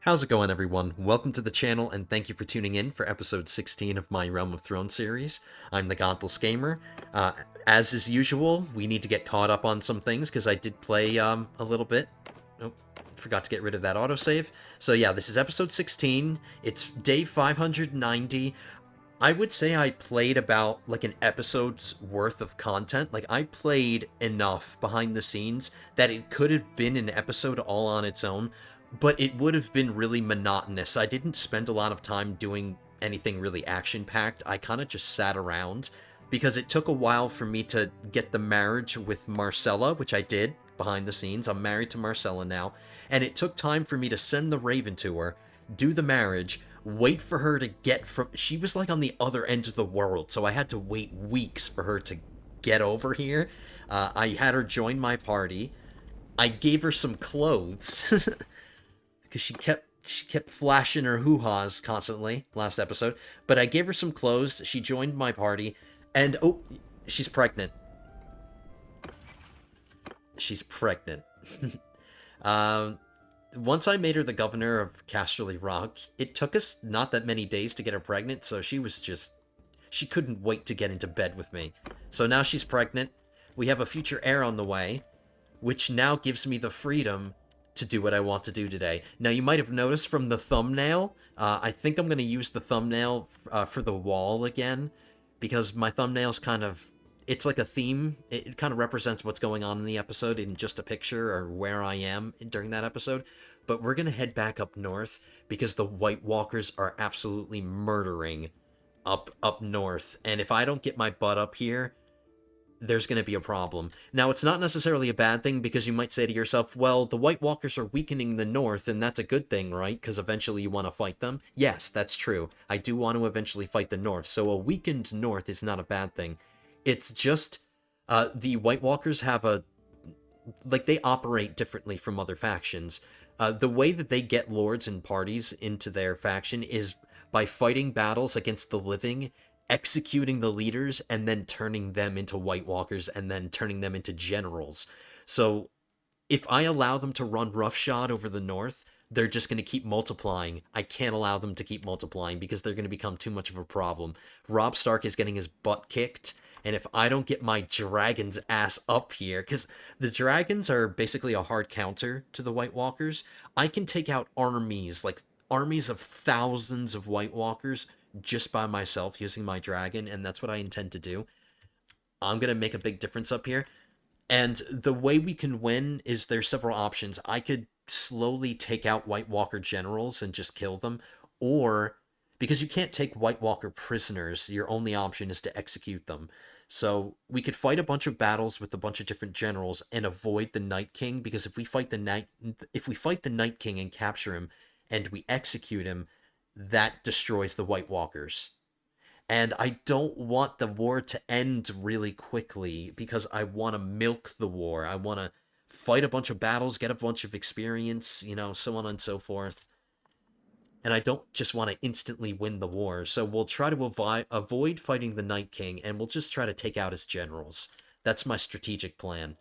How's it going, everyone? Welcome to the channel, and thank you for tuning in for episode 16 of my Realm of Thrones series. I'm the Godless Gamer. As is usual, we need to get caught up on some things, because I did play a little bit. Oh, forgot to get rid of that autosave. So yeah, this is episode 16. It's day 590. I would say I played about, like, an episode's worth of content. Like, I played enough behind the scenes that it could have been an episode all on its own, but it would have been really monotonous. I didn't spend a lot of time doing anything really action-packed. I kind of just sat around, because it took a while for me to get the marriage with Marcella, which I did behind the scenes. I'm married to Marcella now, and it took time for me to send the Raven to her, do the marriage, wait for her to get from... She was, like, on the other end of the world, so I had to wait weeks for her to get over here. I had her join my party. I gave her some clothes, because she kept flashing her hoo-haws constantly last episode. But I gave her some clothes, she joined my party, and... oh, she's pregnant. She's pregnant. Once I made her the governor of Casterly Rock, it took us not that many days to get her pregnant, so she was just... she couldn't wait to get into bed with me. So now she's pregnant, we have a future heir on the way, which now gives me the freedom to do what I want to do today. Now, you might have noticed from the thumbnail, I think I'm going to use the thumbnail for the wall again, because my thumbnail's kind of... it's like a theme. It kind of represents what's going on in the episode in just a picture, or where I am during that episode. But we're going to head back up north, because the White Walkers are absolutely murdering up north. And if I don't get my butt up here, there's going to be a problem. Now, it's not necessarily a bad thing, because you might say to yourself, well, the White Walkers are weakening the north, and that's a good thing, right? Because eventually you want to fight them. Yes, that's true. I do want to eventually fight the north, so a weakened north is not a bad thing. It's just, the White Walkers have a... like, they operate differently from other factions. The way that they get lords and parties into their faction is by fighting battles against the living, executing the leaders, and then turning them into White Walkers, and then turning them into generals. So, if I allow them to run roughshod over the north, they're just going to keep multiplying. I can't allow them to keep multiplying, because they're going to become too much of a problem. Robb Stark is getting his butt kicked, and if I don't get my dragon's ass up here, because the dragons are basically a hard counter to the White Walkers, I can take out armies, like armies of thousands of White Walkers, just by myself using my dragon, and that's what I intend to do. I'm going to make a big difference up here. And the way we can win is there's several options. I could slowly take out White Walker generals and just kill them, or... because you can't take White Walker prisoners, your only option is to execute them. So we could fight a bunch of battles with a bunch of different generals and avoid the Night King, because if we fight the Night King and capture him and we execute him, that destroys the White Walkers. And I don't want the war to end really quickly, because I want to milk the war. I want to fight a bunch of battles, get a bunch of experience, you know, so on and so forth. And I don't just want to instantly win the war, so we'll try to avoid fighting the Night King, and we'll just try to take out his generals. That's my strategic plan.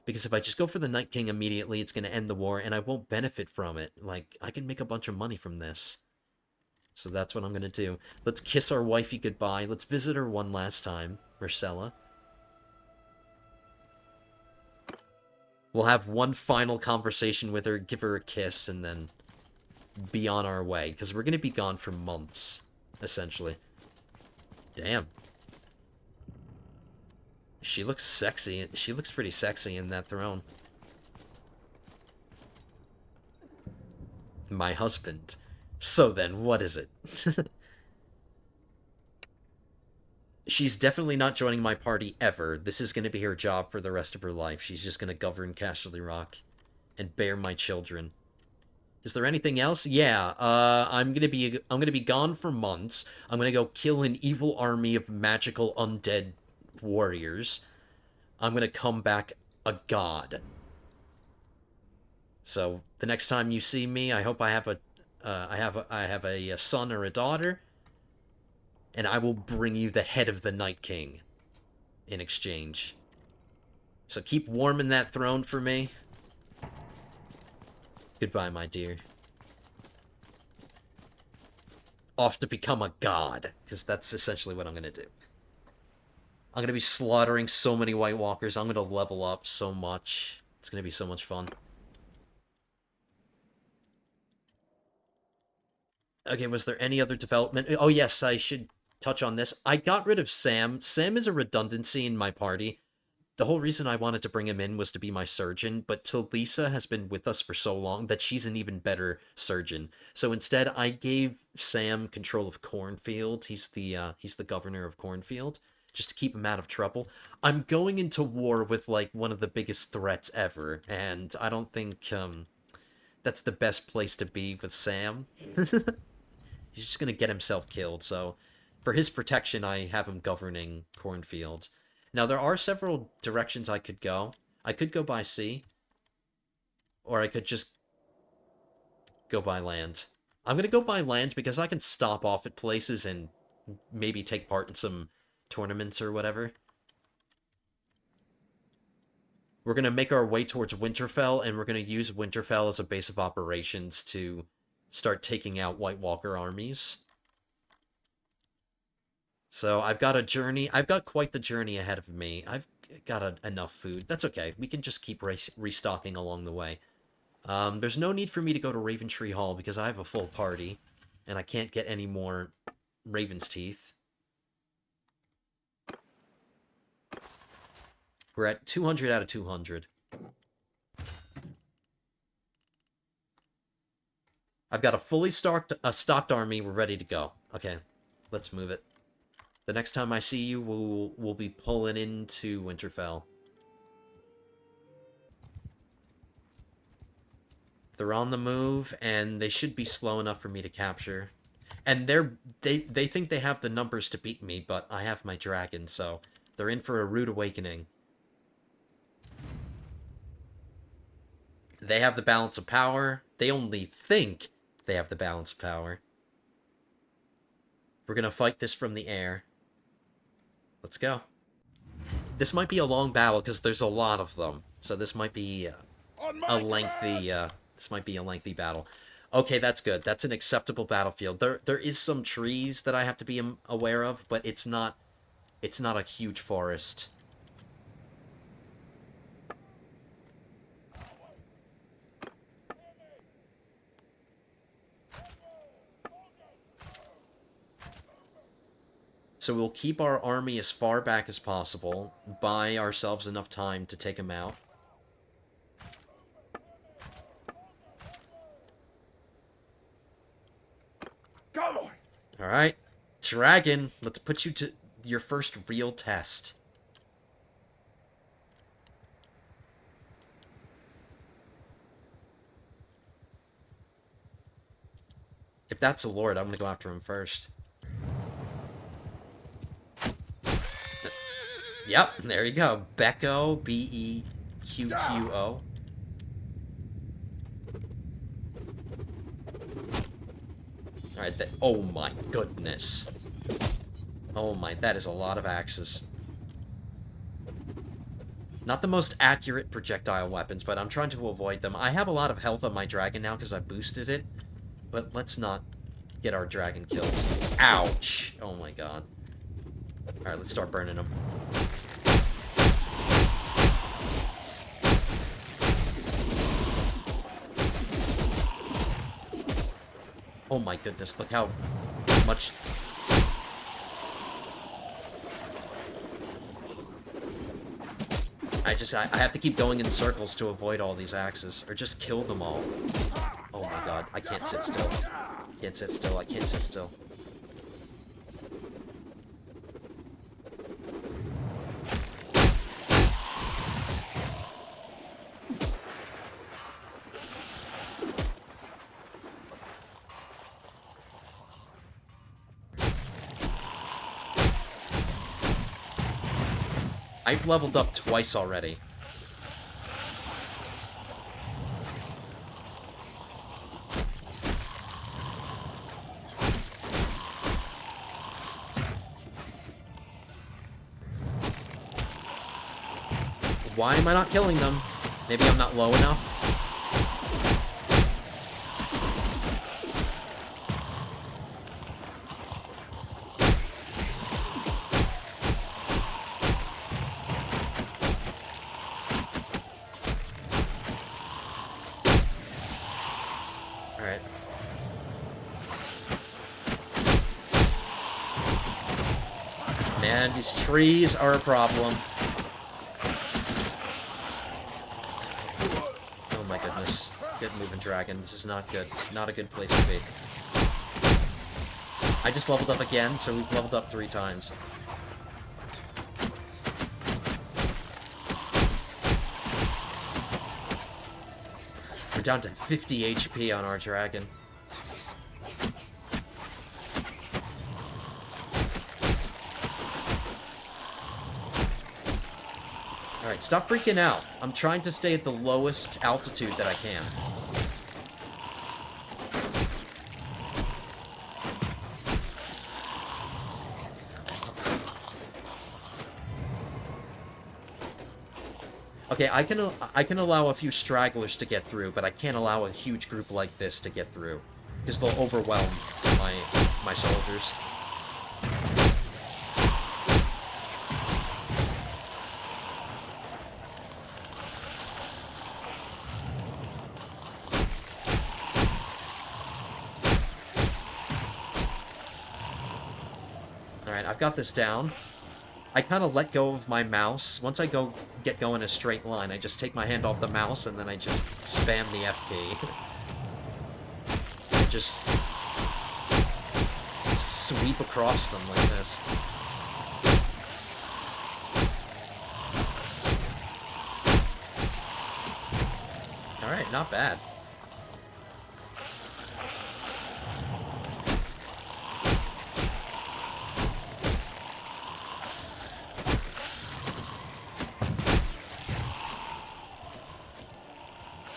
Because if I just go for the Night King immediately, it's going to end the war, and I won't benefit from it. Like, I can make a bunch of money from this. So that's what I'm going to do. Let's kiss our wifey goodbye. Let's visit her one last time, Marcella. We'll have one final conversation with her, give her a kiss, and then... be on our way, because we're going to be gone for months, essentially. Damn. She looks sexy. She looks pretty sexy in that throne. My husband. So then, what is it? She's definitely not joining my party ever. This is going to be her job for the rest of her life. She's just going to govern Casterly Rock and bear my children. Is there anything else? Yeah, I'm gonna be gone for months. I'm gonna go kill an evil army of magical undead warriors. I'm gonna come back a god. So the next time you see me, I hope I have a son or a daughter, and I will bring you the head of the Night King in exchange. So keep warming that throne for me. Goodbye, my dear. off to become a god, because that's essentially what I'm going to do. I'm going to be slaughtering so many White Walkers. I'm going to level up so much. It's going to be so much fun. Okay, was there any other development? Oh, yes, I should touch on this. I got rid of Sam. Sam is a redundancy in my party. The whole reason I wanted to bring him in was to be my surgeon, but Talisa has been with us for so long that she's an even better surgeon. So instead, I gave Sam control of Cornfield. He's the governor of Cornfield, just to keep him out of trouble. I'm going into war with, like, one of the biggest threats ever, and I don't think, that's the best place to be with Sam. He's just gonna get himself killed, so for his protection, I have him governing Cornfield. Now, there are several directions I could go. I could go by sea, or I could just go by land. I'm gonna go by land because I can stop off at places and maybe take part in some tournaments or whatever. We're gonna make our way towards Winterfell, and we're gonna use Winterfell as a base of operations to start taking out White Walker armies. So I've got a journey. I've got quite the journey ahead of me. I've got enough food. That's okay. We can just keep restocking along the way. There's no need for me to go to Raventree Hall because I have a full party, and I can't get any more Raven's Teeth. We're at 200 out of 200. I've got a fully stocked army. We're ready to go. Okay, let's move it. The next time I see you, we'll be pulling into Winterfell. They're on the move, and they should be slow enough for me to capture. And they think they have the numbers to beat me, but I have my dragon, so they're in for a rude awakening. They have the balance of power. They only think they have the balance of power. We're gonna fight this from the air. Let's go. This might be a long battle because there's a lot of them. So this might be a lengthy battle. Okay, that's good. That's an acceptable battlefield. There is some trees that I have to be aware of, but it's not a huge forest. So we'll keep our army as far back as possible, buy ourselves enough time to take them out. Come on! Alright. Dragon, let's put you to your first real test. If that's a lord, I'm gonna go after him first. Yep, there you go. Becco, B-E-Q-Q-O. Alright, oh my goodness. Oh my, that is a lot of axes. Not the most accurate projectile weapons, but I'm trying to avoid them. I have a lot of health on my dragon now because I boosted it, but let's not get our dragon killed. Ouch! Oh my god. Alright, let's start burning them. Oh my goodness, look how much... I have to keep going in circles to avoid all these axes, or just kill them all. Oh my god, I can't sit still. I can't sit still, I can't sit still. I've leveled up twice already. Why am I not killing them? Maybe I'm not low enough? Alright. Man, these trees are a problem. Oh my goodness. Get moving, dragon. This is not good. Not a good place to be. I just leveled up again, so we've leveled up 3 times. We're down to 50 HP on our dragon. Alright, stop freaking out. I'm trying to stay at the lowest altitude that I can. Okay, I can allow a few stragglers to get through, but I can't allow a huge group like this to get through, because they'll overwhelm my soldiers. Alright, I've got this down. I kind of let go of my mouse. Once I get going a straight line, I just take my hand off the mouse and then I just spam the F key. I just sweep across them like this. Alright, not bad.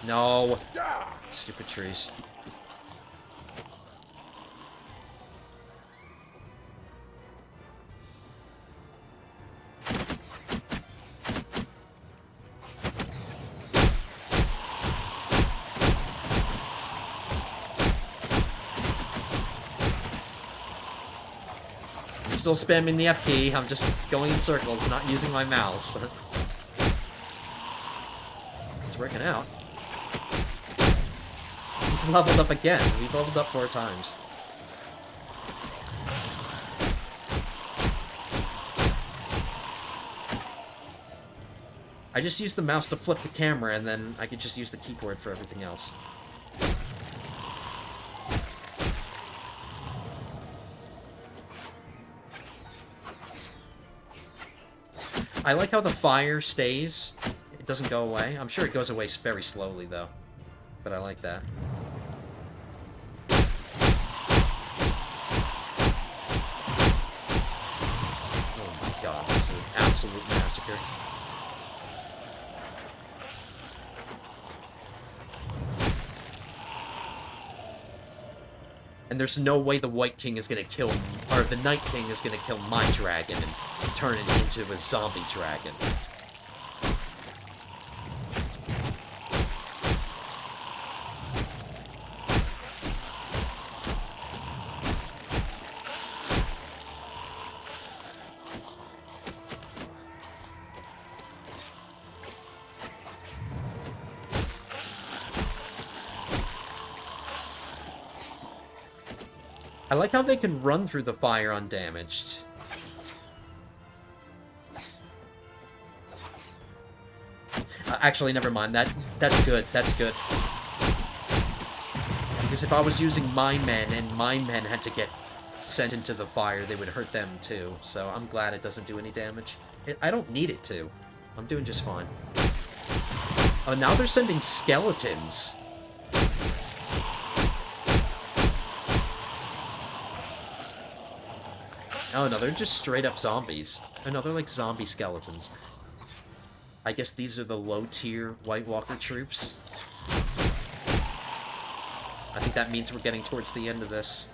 No. Stupid trees. I'm still spamming the F key. I'm just going in circles, not using my mouse. It's working out. He's leveled up again. We've leveled up 4 times. I just use the mouse to flip the camera, and then I could just use the keyboard for everything else. I like how the fire stays. It doesn't go away. I'm sure it goes away very slowly, though. But I like that. Oh my god, this is an absolute massacre. And there's no way the White King is gonna kill, or the Night King is gonna kill my dragon and turn it into a zombie dragon. I like how they can run through the fire undamaged. Actually, never mind. That's good. That's good. Because if I was using my men and my men had to get sent into the fire, they would hurt them too. So I'm glad it doesn't do any damage. I don't need it to. I'm doing just fine. Oh, now they're sending skeletons. Oh no, they're just straight up zombies. Oh no, they're like zombie skeletons. I guess these are the low-tier White Walker troops. I think that means we're getting towards the end of this.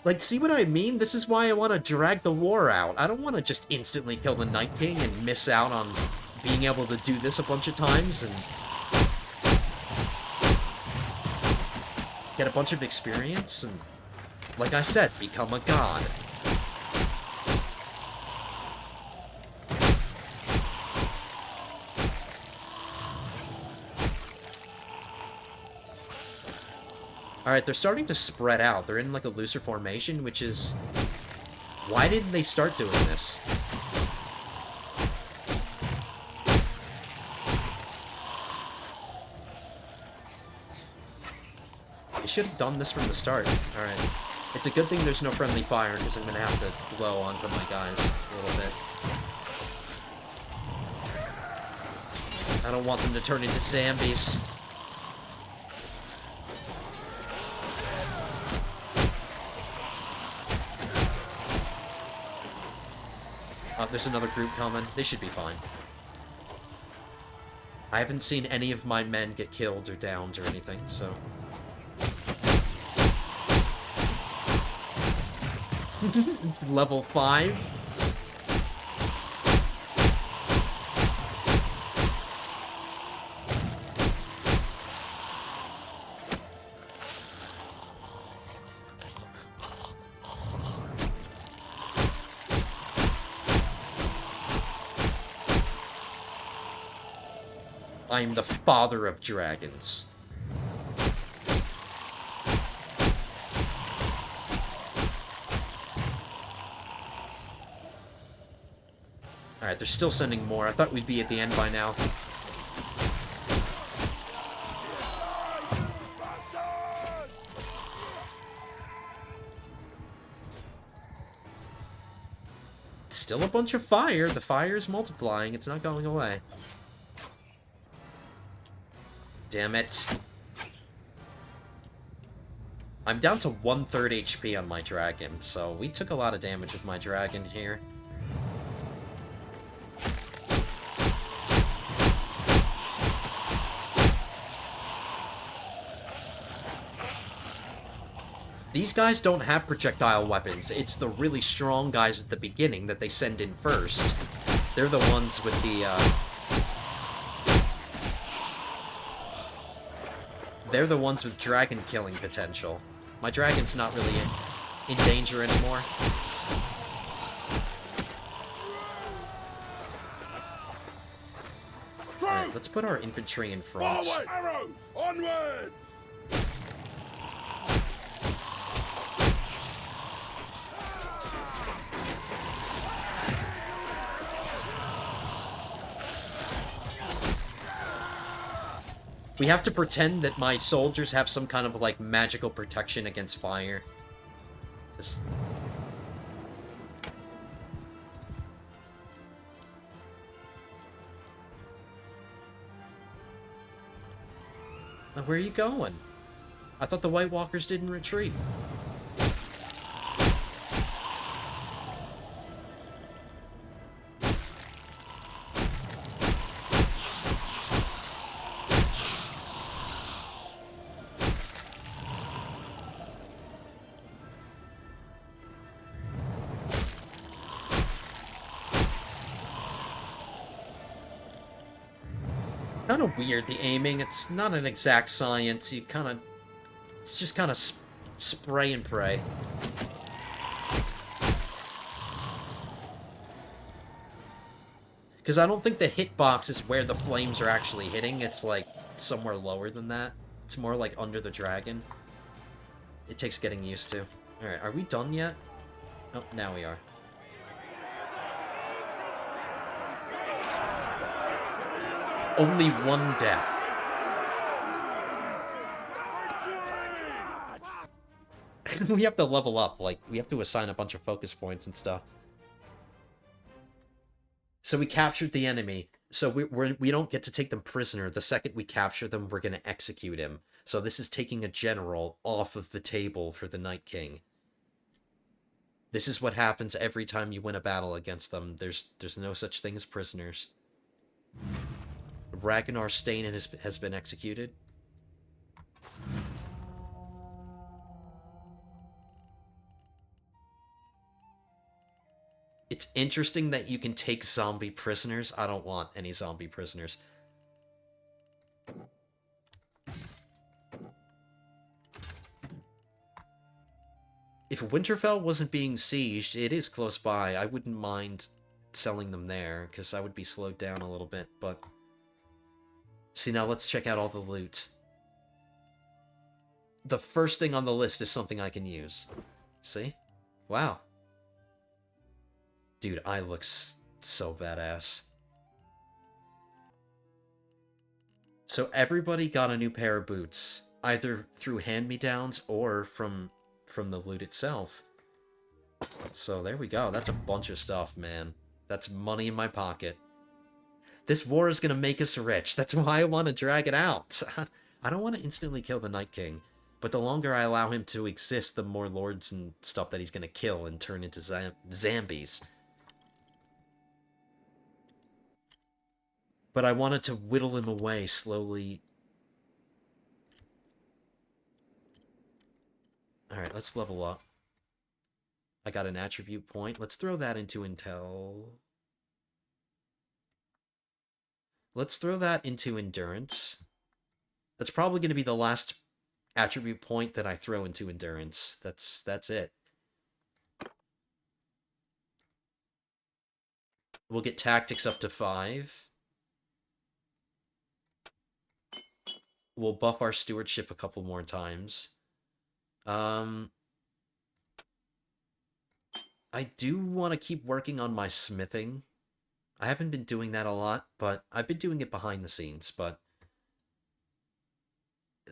Like, see what I mean? This is why I want to drag the war out. I don't want to just instantly kill the Night King and miss out on being able to do this a bunch of times and... get a bunch of experience, and, like I said, become a god. Alright, they're starting to spread out. They're in, like, a looser formation, which is... Why didn't they start doing this? They should have done this from the start. Alright. It's a good thing there's no friendly fire, because I'm going to have to glow onto my guys a little bit. I don't want them to turn into zombies. There's another group coming. They should be fine. I haven't seen any of my men get killed or downed or anything, so... Level 5? I am the father of dragons. Alright, they're still sending more. I thought we'd be at the end by now. Still a bunch of fire. The fire is multiplying. It's not going away. Damn it. I'm down to 1/3 HP on my dragon, so we took a lot of damage with my dragon here. These guys don't have projectile weapons. It's the really strong guys at the beginning that they send in first. They're the ones with the, They're the ones with dragon killing potential. My dragon's not really in danger anymore. Alright, let's put our infantry in front. Forward! Arrows! Onwards! We have to pretend that my soldiers have some kind of, like, magical protection against fire. This... Now, where are you going? I thought the White Walkers didn't retreat. Kind of weird, the aiming. It's not an exact science. You kind of... It's just kind of spray and pray. Because I don't think the hitbox is where the flames are actually hitting. It's, like, somewhere lower than that. It's more, like, under the dragon. It takes getting used to. Alright, are we done yet? Oh, now we are. Only one death. We have to level up, like, we have to assign a bunch of focus points and stuff. So we captured the enemy, so we don't get to take them prisoner. The second we capture them, we're going to execute him. So this is taking a general off of the table for the Night King. This is what happens every time you win a battle against them. There's no such thing as prisoners. Ragnar Stain has been executed. It's interesting that you can take zombie prisoners. I don't want any zombie prisoners. If Winterfell wasn't being sieged, it is close by. I wouldn't mind selling them there, because I would be slowed down a little bit, but... See, now let's check out all the loot. The first thing on the list is something I can use. See? Wow. Dude, I look so badass. So everybody got a new pair of boots, either through hand-me-downs or from the loot itself. So there we go. That's a bunch of stuff, man. That's money in my pocket. This war is gonna make us rich. That's why I want to drag it out. I don't want to instantly kill the Night King, but the longer I allow him to exist, the more lords and stuff that he's gonna kill and turn into zombies. But I wanted to whittle him away slowly. Alright, let's level up. I got an attribute point. Let's throw that into intel. Let's throw that into endurance. That's probably going to be the last attribute point that I throw into endurance. That's it. We'll get tactics up to 5. We'll buff our stewardship a couple more times. I do want to keep working on my smithing. I haven't been doing that a lot, but I've been doing it behind the scenes, but...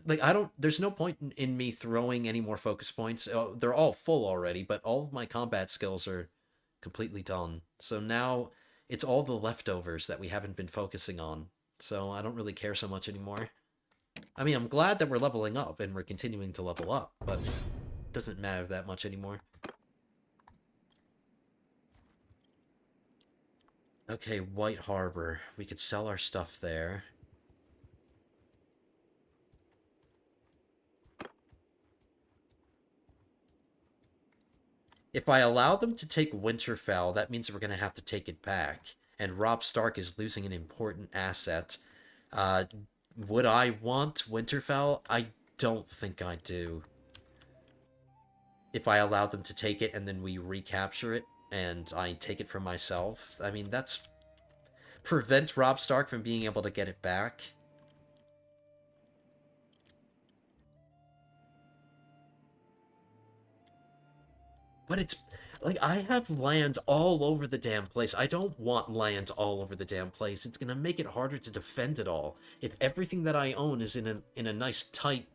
Like, there's no point in me throwing any more focus points. They're all full already, but all of my combat skills are completely done. So now, it's all the leftovers that we haven't been focusing on. So I don't really care so much anymore. I mean, I'm glad that we're leveling up, and we're continuing to level up, but it doesn't matter that much anymore. Okay, White Harbor. We could sell our stuff there. If I allow them to take Winterfell, that means we're going to have to take it back. And Robb Stark is losing an important asset. Would I want Winterfell? I don't think I do. If I allowed them to take it and then we recapture it and I take it for myself, I mean, that's... Prevent Robb Stark from being able to get it back. But it's... Like, I have land all over the damn place. I don't want land all over the damn place. It's gonna make it harder to defend it all. If everything that I own is in a nice tight...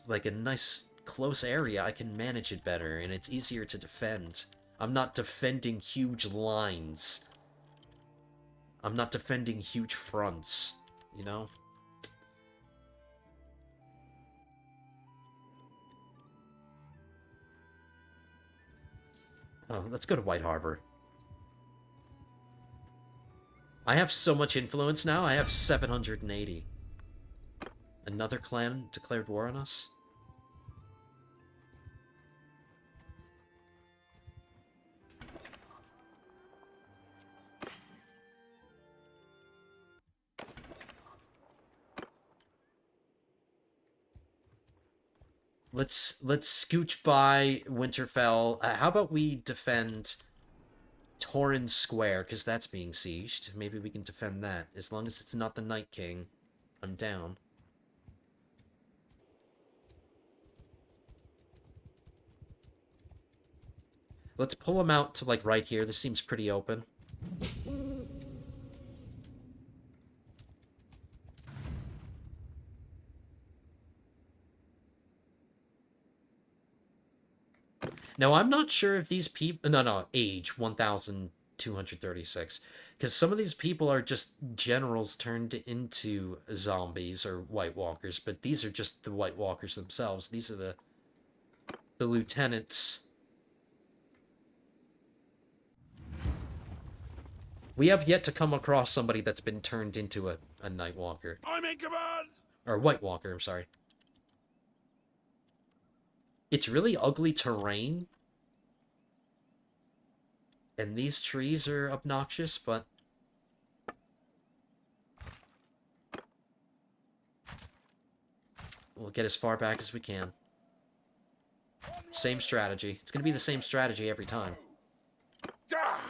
like, a nice close area, I can manage it better, and it's easier to defend. I'm not defending huge lines. I'm not defending huge fronts, you know? Oh, let's go to White Harbor. I have so much influence now, I have 780. Another clan declared war on us? Let's scooch by Winterfell. How about we defend Torrhen Square, because that's being sieged. Maybe we can defend that. As long as it's not the Night King, I'm down. Let's pull him out to, like, right here. This seems pretty open. Now, I'm not sure if these people... No, age, 1,236. Because some of these people are just generals turned into zombies or White Walkers, but these are just the White Walkers themselves. These are the lieutenants. We have yet to come across somebody that's been turned into a Night Walker. I'm in command! Or White Walker, I'm sorry. It's really ugly terrain. And these trees are obnoxious, but... we'll get as far back as we can. Same strategy. It's gonna be the same strategy every time. Ah!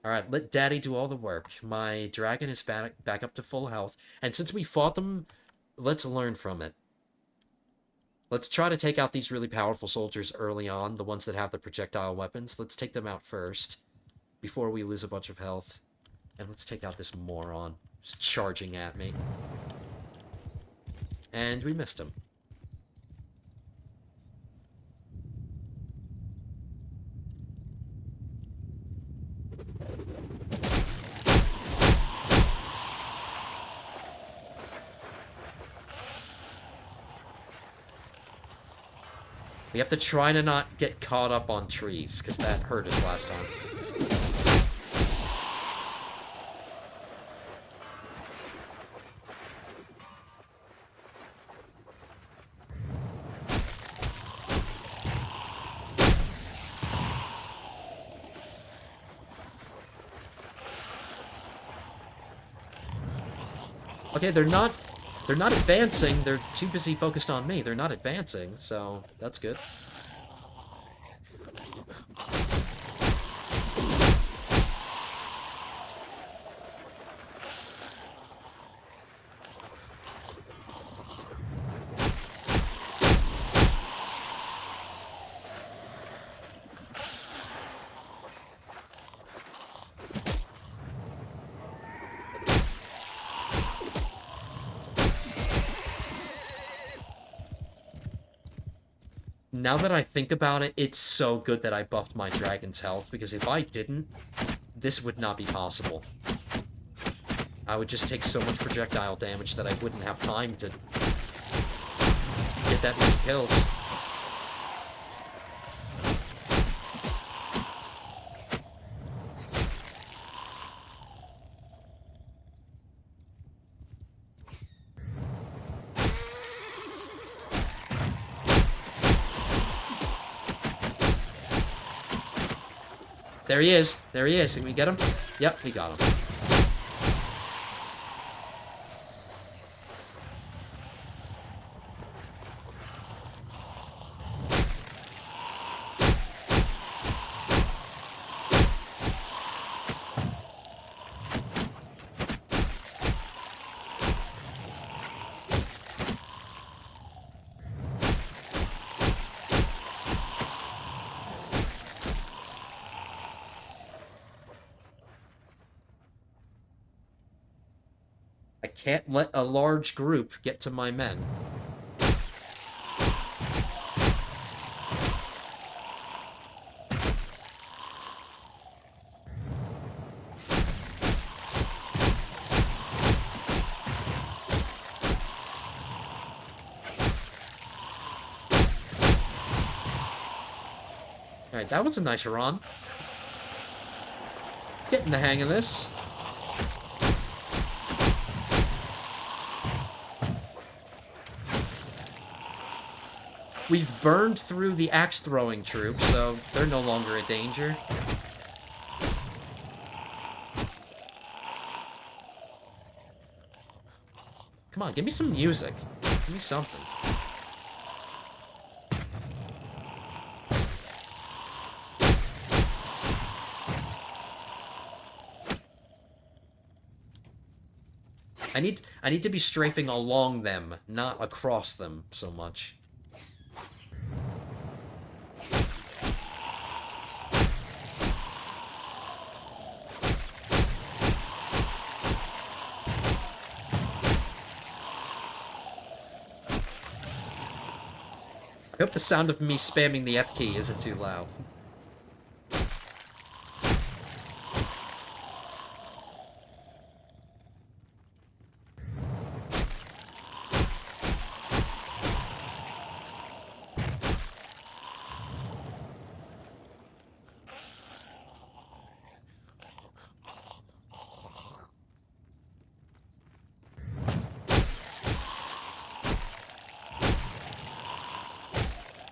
Alright, let Daddy do all the work. My dragon is back up to full health. And since we fought them, let's learn from it. Let's try to take out these really powerful soldiers early on, the ones that have the projectile weapons. Let's take them out first, before we lose a bunch of health. And let's take out this moron who's charging at me. And we missed him. We have to try to not get caught up on trees, because that hurt us last time. Okay, they're not advancing. They're too busy focused on me. They're not advancing, so that's good. Now that I think about it, it's so good that I buffed my dragon's health, because if I didn't, this would not be possible. I would just take so much projectile damage that I wouldn't have time to get that many kills. There he is. There he is. Can we get him? Yep, we got him. I can't let a large group get to my men. Alright, that was a nice run. Getting the hang of this. We've burned through the axe-throwing troops, so they're no longer a danger. Come on, give me some music. Give me something. I need to be strafing along them, not across them so much. I hope the sound of me spamming the F key isn't too loud.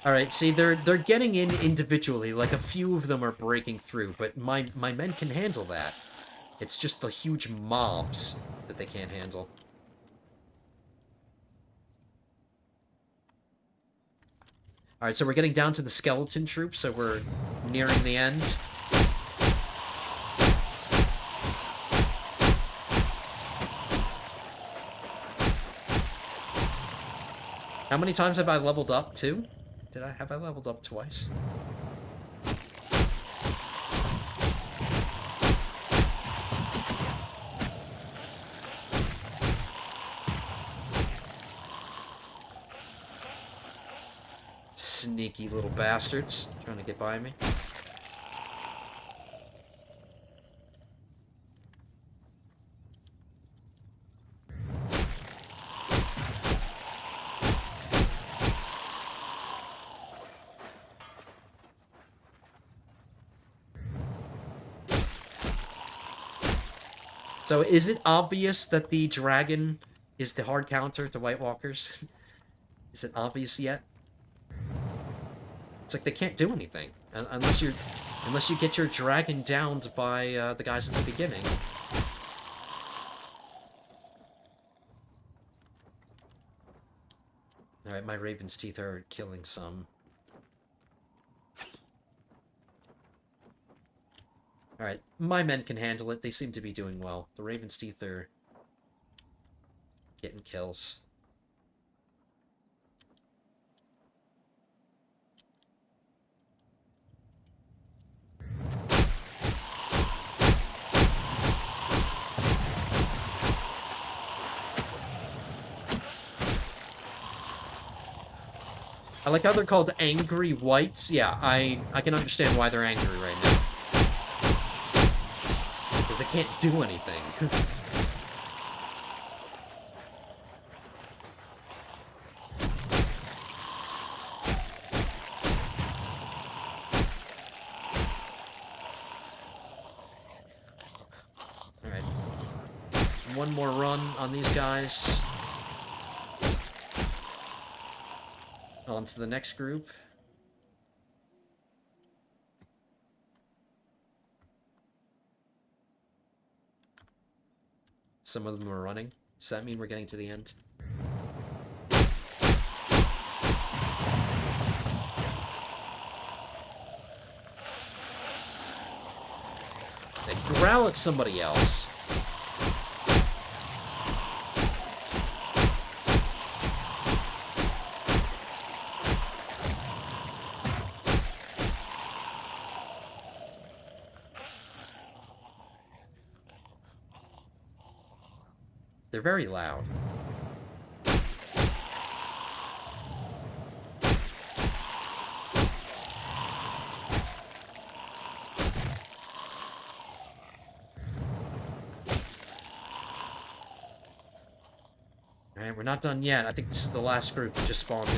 Alright, see, they're getting in individually, like a few of them are breaking through, but my men can handle that. It's just the huge mobs that they can't handle. Alright, so we're getting down to the skeleton troop, so we're nearing the end. How many times have I leveled up? 2? Have I leveled up twice? Sneaky little bastards trying to get by me. So is it obvious that the dragon is the hard counter to White Walkers? Is it obvious yet? It's like they can't do anything unless you get your dragon downed by the guys at the beginning. All right, my Raven's Teeth are killing some. All right, my men can handle it. They seem to be doing well. The Raven's Teeth are getting kills. I like how they're called angry whites. Yeah, I can understand why they're angry right now. Because they can't do anything. Alright. One more run on these guys. On to the next group. Some of them are running. Does that mean we're getting to the end? They growl at somebody else. They're very loud. Alright, we're not done yet. I think this is the last group that just spawned in.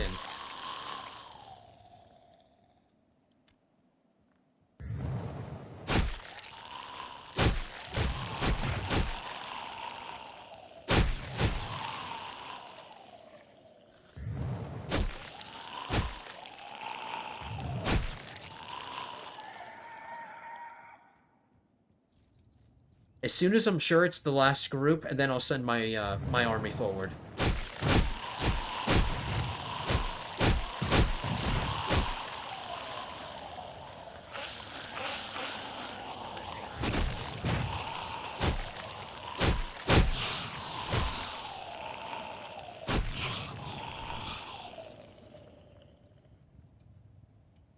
As soon as I'm sure it's the last group, and then I'll send my my army forward.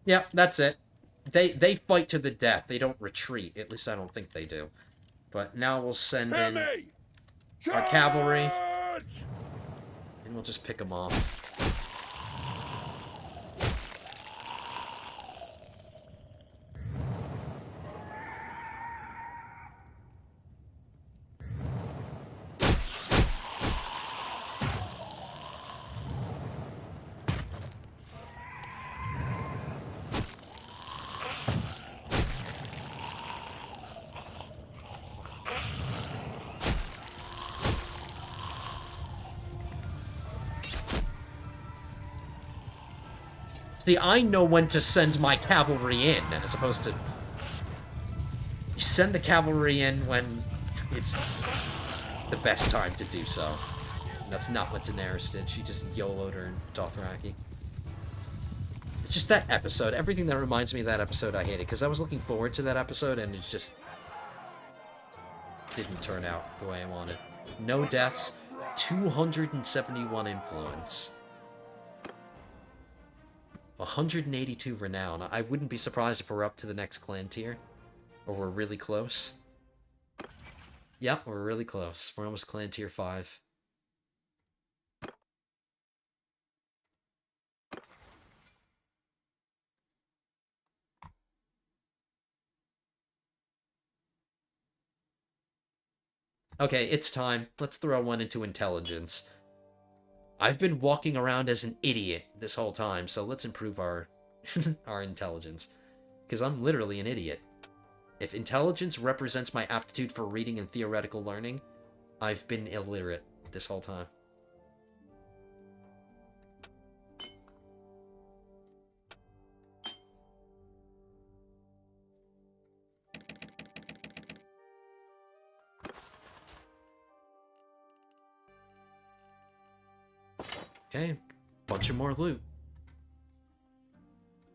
Yeah, that's it. They fight to the death. They don't retreat. At least I don't think they do. But now we'll send in our cavalry, and we'll just pick them off. See, I know when to send my cavalry in, as opposed to... You send the cavalry in when it's the best time to do so. And that's not what Daenerys did. She just YOLO'd her Dothraki. It's just that episode. Everything that reminds me of that episode, I hate it. Because I was looking forward to that episode, and it just didn't turn out the way I wanted. No deaths. 271 influence. 182 renown. I wouldn't be surprised if we're up to the next clan tier. Or we're really close. Yep, we're really close. We're almost clan tier 5. Okay, it's time. Let's throw one into intelligence. I've been walking around as an idiot this whole time, so let's improve our our intelligence. Because I'm literally an idiot. If intelligence represents my aptitude for reading and theoretical learning, I've been illiterate this whole time. Okay, bunch of more loot.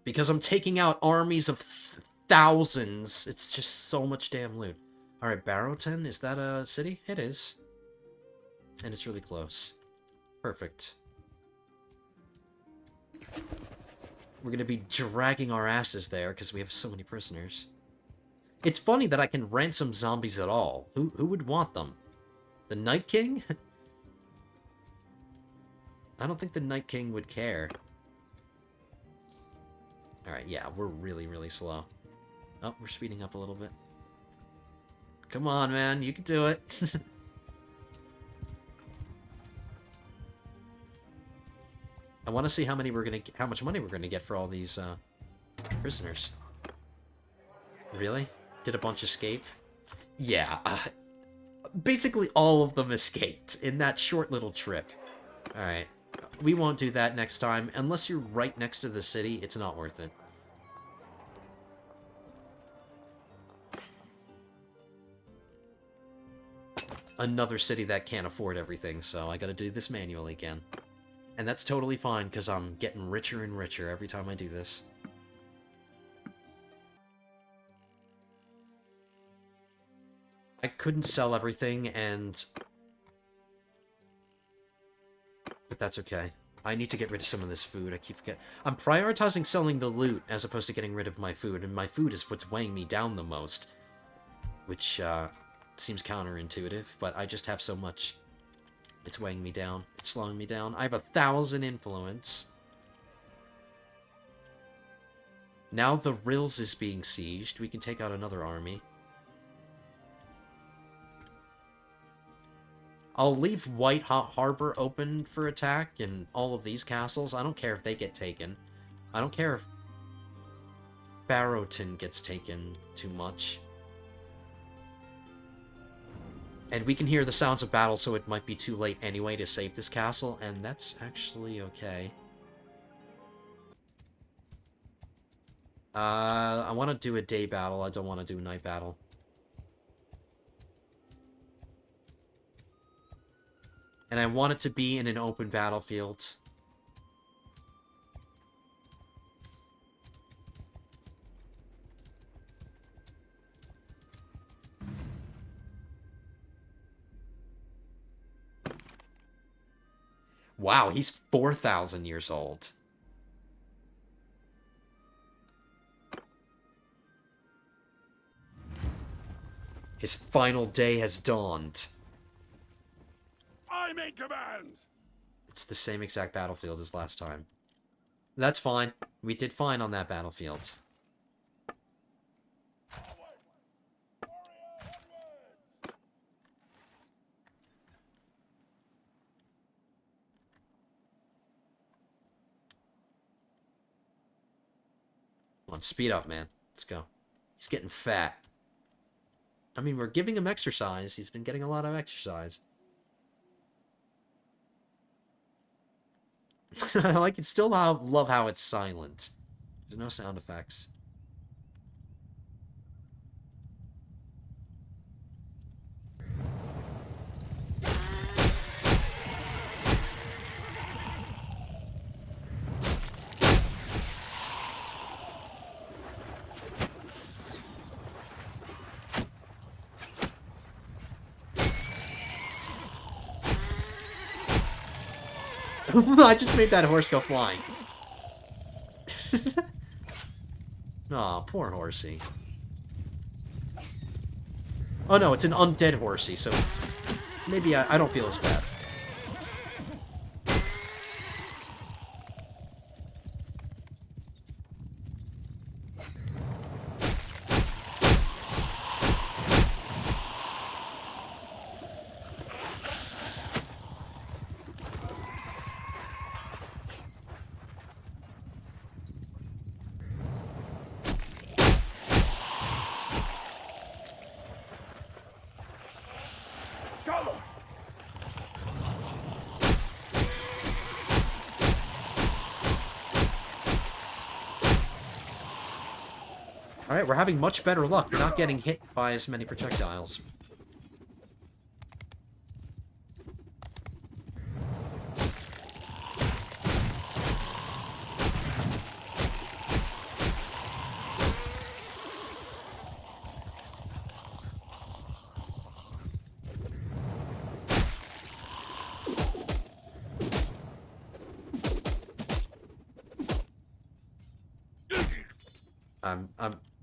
Because I'm taking out armies of thousands. It's just so much damn loot. Alright, Barrowton, is that a city? It is. And it's really close. Perfect. We're gonna be dragging our asses there because we have so many prisoners. It's funny that I can ransom zombies at all. Who would want them? The Night King? I don't think the Night King would care. Alright, yeah, we're really, really slow. Oh, we're speeding up a little bit. Come on, man, you can do it. I want to see how much money we're gonna get for all these prisoners. Really? Did a bunch escape? Yeah, basically all of them escaped in that short little trip. Alright. We won't do that next time. Unless you're right next to the city, it's not worth it. Another city that can't afford everything, so I gotta do this manually again. And that's totally fine, because I'm getting richer and richer every time I do this. I couldn't sell everything, but that's okay. I need to get rid of some of this food. I keep forgetting. I'm prioritizing selling the loot as opposed to getting rid of my food, and my food is what's weighing me down the most. Which, seems counterintuitive, but I just have so much. It's weighing me down. It's slowing me down. I have 1,000 influence. Now the Rills is being sieged. We can take out another army. I'll leave White Harbor open for attack and all of these castles. I don't care if they get taken. I don't care if Barrowton gets taken too much. And we can hear the sounds of battle, so it might be too late anyway to save this castle, and that's actually okay. I want to do a day battle. I don't want to do a night battle. And I want it to be in an open battlefield. Wow, he's 4,000 years old. His final day has dawned. I'm in command! It's the same exact battlefield as last time. That's fine. We did fine on that battlefield. Come on, speed up, man. Let's go. He's getting fat. I mean, we're giving him exercise. He's been getting a lot of exercise. I like it. Still love how it's silent. There's no sound effects. I just made that horse go flying. Aw, poor horsey. Oh no, it's an undead horsey, so maybe I don't feel as bad. Come on. Alright, we're having much better luck. We're not getting hit by as many projectiles.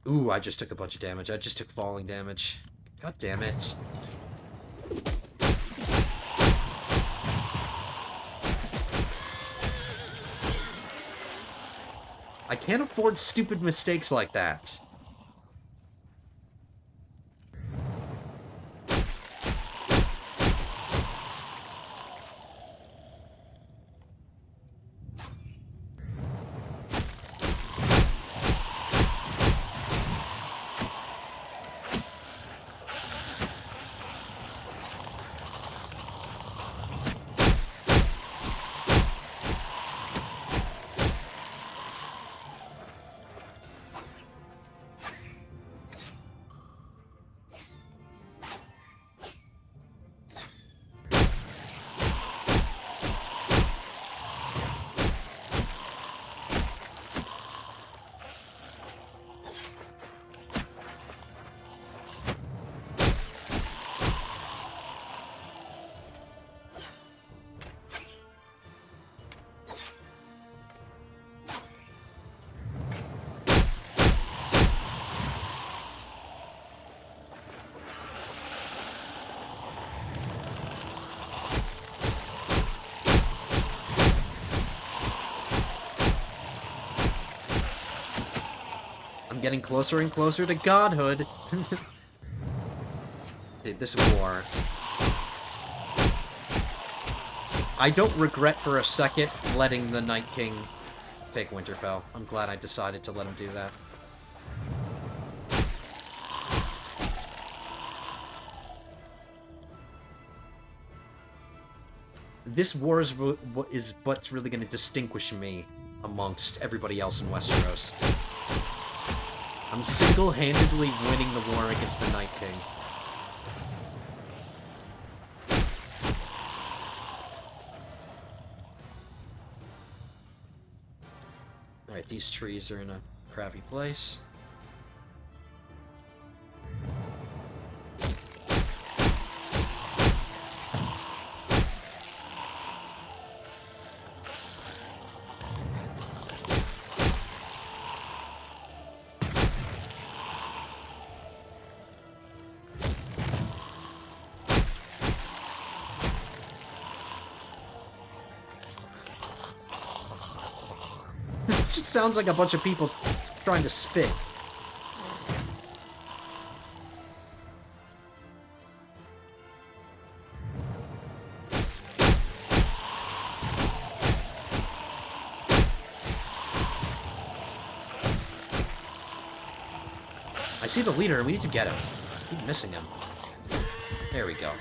Ooh, I just took a bunch of damage. I just took falling damage. God damn it. I can't afford stupid mistakes like that. I'm getting closer and closer to godhood. Dude, this war. I don't regret for a second letting the Night King take Winterfell. I'm glad I decided to let him do that. This war is what's really going to distinguish me amongst everybody else in Westeros. I'm single-handedly winning the war against the Night King. Alright, these trees are in a crappy place. It just sounds like a bunch of people trying to spit. I see the leader, and we need to get him. I keep missing him. There we go.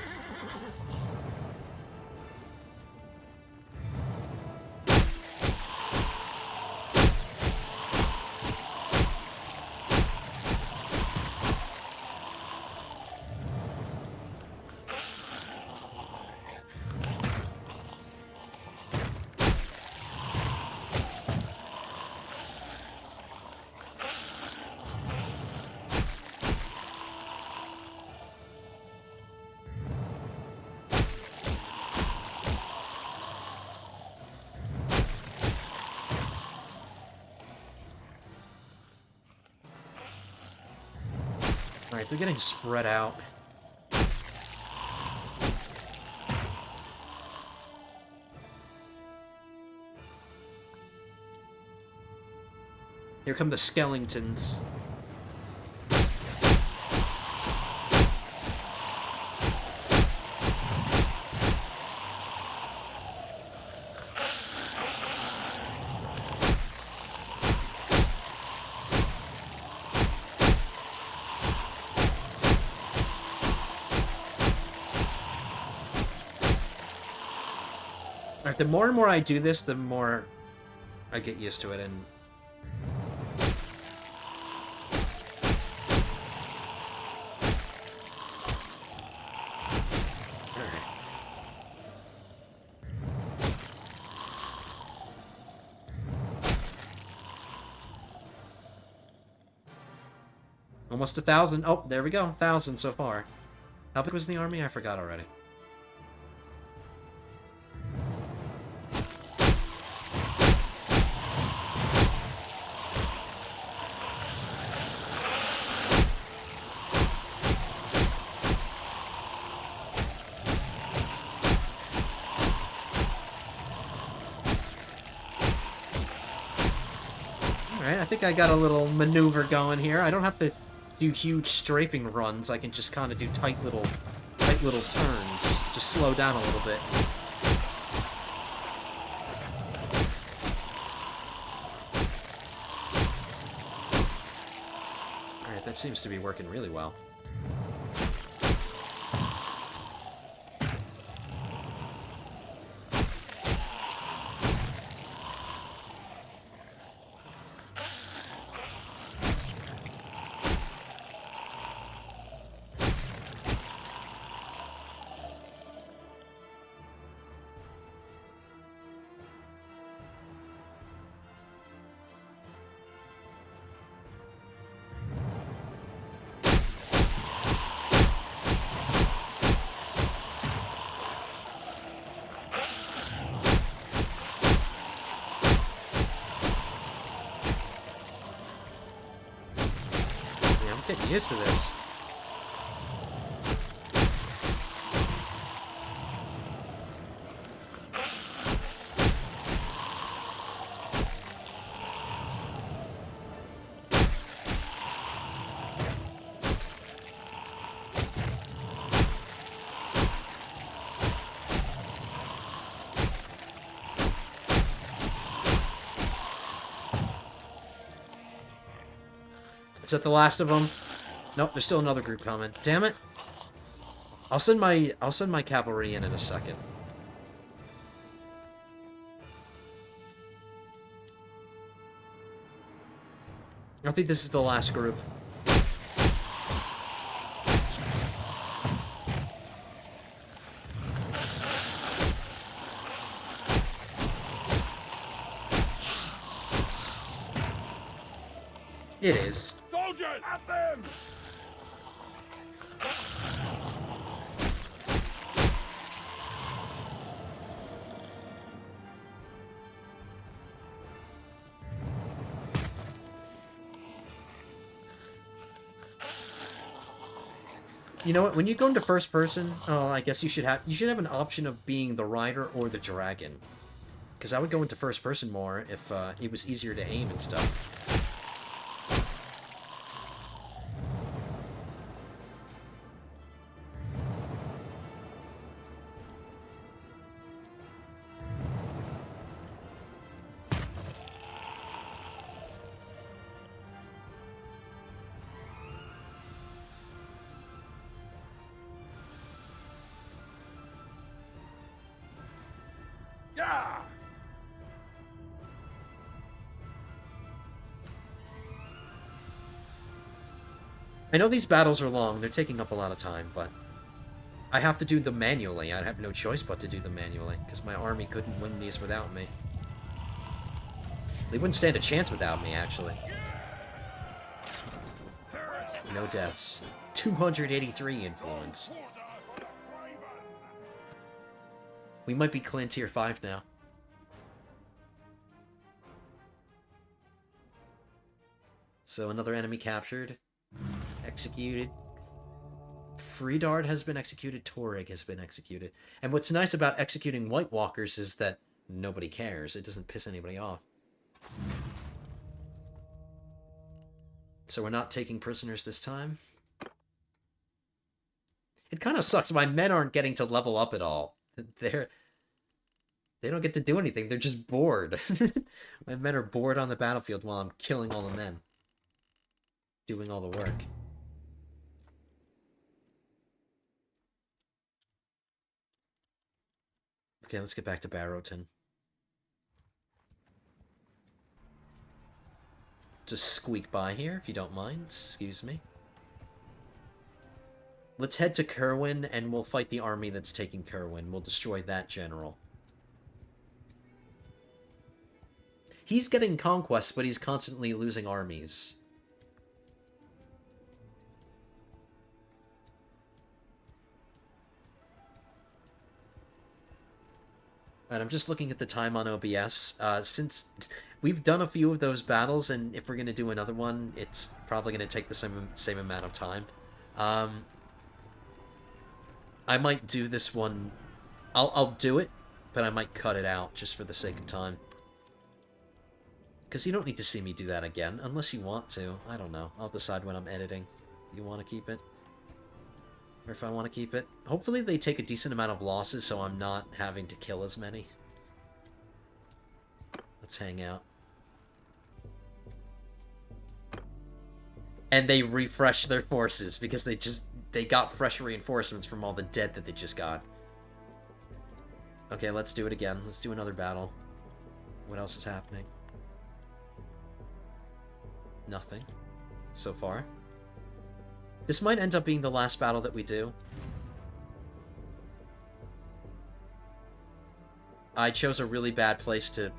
Alright, they're getting spread out. Here come the skeletons. Alright, the more and more I do this, the more I get used to it, and... Alright. Almost 1,000. Oh, there we go. 1,000 so far. How big was the army? I forgot already. Alright, I think I got a little maneuver going here. I don't have to do huge strafing runs. I can just kind of do tight little turns. Just slow down a little bit. Alright, that seems to be working really well. Getting used to this. Is that the last of them? Nope, there's still another group coming. Damn it! I'll send my cavalry in a second. I think this is the last group. It is. Soldiers, at them! You know what? When you go into first person, oh, I guess you should have an option of being the rider or the dragon. Because I would go into first person more if it was easier to aim and stuff. Yeah! I know these battles are long, they're taking up a lot of time, but I have to do them manually. I have no choice but to do them manually, because my army couldn't win these without me. They wouldn't stand a chance without me, actually. No deaths. 283 influence. We might be clan tier 5 now. So another enemy captured. executed. Freedard has been executed. Torrig has been executed. And what's nice about executing White Walkers is that nobody cares. It doesn't piss anybody off. So we're not taking prisoners this time. It kind of sucks. My men aren't getting to level up at all. They don't get to do anything. They're just bored. My men are bored on the battlefield while I'm killing all the men. Doing all the work. Okay, let's get back to Barrowton. Just squeak by here, if you don't mind. Excuse me. Let's head to Kerwin, and we'll fight the army that's taking Kerwin. We'll destroy that general. He's getting conquests, but he's constantly losing armies. Alright, I'm just looking at the time on OBS. Since we've done a few of those battles, and if we're going to do another one, it's probably going to take the same amount of time. I might do this one. I'll do it, but I might cut it out just for the sake of time. Because you don't need to see me do that again, unless you want to. I don't know. I'll decide when I'm editing. You want to keep it? Or if I want to keep it. Hopefully they take a decent amount of losses so I'm not having to kill as many. Let's hang out. And they refresh their forces because they got fresh reinforcements from all the dead that they just got. Okay, let's do it again. Let's do another battle. What else is happening? Nothing. So far. This might end up being the last battle that we do. I chose a really bad place to